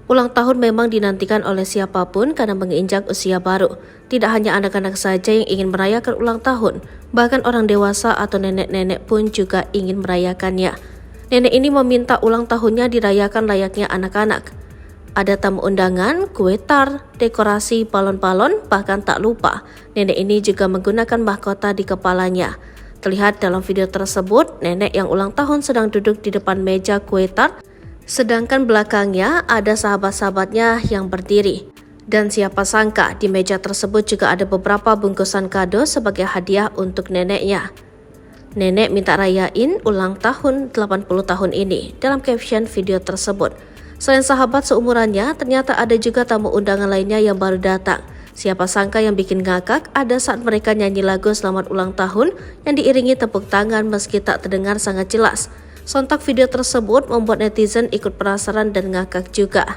Ulang tahun memang dinantikan oleh siapapun karena menginjak usia baru. Tidak hanya anak-anak saja yang ingin merayakan ulang tahun, bahkan orang dewasa atau nenek-nenek pun juga ingin merayakannya. Nenek ini meminta ulang tahunnya dirayakan layaknya anak-anak. Ada tamu undangan, kue tar, dekorasi, balon-balon, bahkan tak lupa, nenek ini juga menggunakan mahkota di kepalanya. Terlihat dalam video tersebut, nenek yang ulang tahun sedang duduk di depan meja kue tar, sedangkan belakangnya ada sahabat-sahabatnya yang berdiri. Dan siapa sangka di meja tersebut juga ada beberapa bungkusan kado sebagai hadiah untuk neneknya. Nenek minta rayain ulang tahun 80 tahun ini dalam caption video tersebut. Selain sahabat seumurannya, ternyata ada juga tamu undangan lainnya yang baru datang. Siapa sangka yang bikin ngakak ada saat mereka nyanyi lagu selamat ulang tahun yang diiringi tepuk tangan meski tak terdengar sangat jelas. Sontak video tersebut membuat netizen ikut penasaran dan ngakak juga.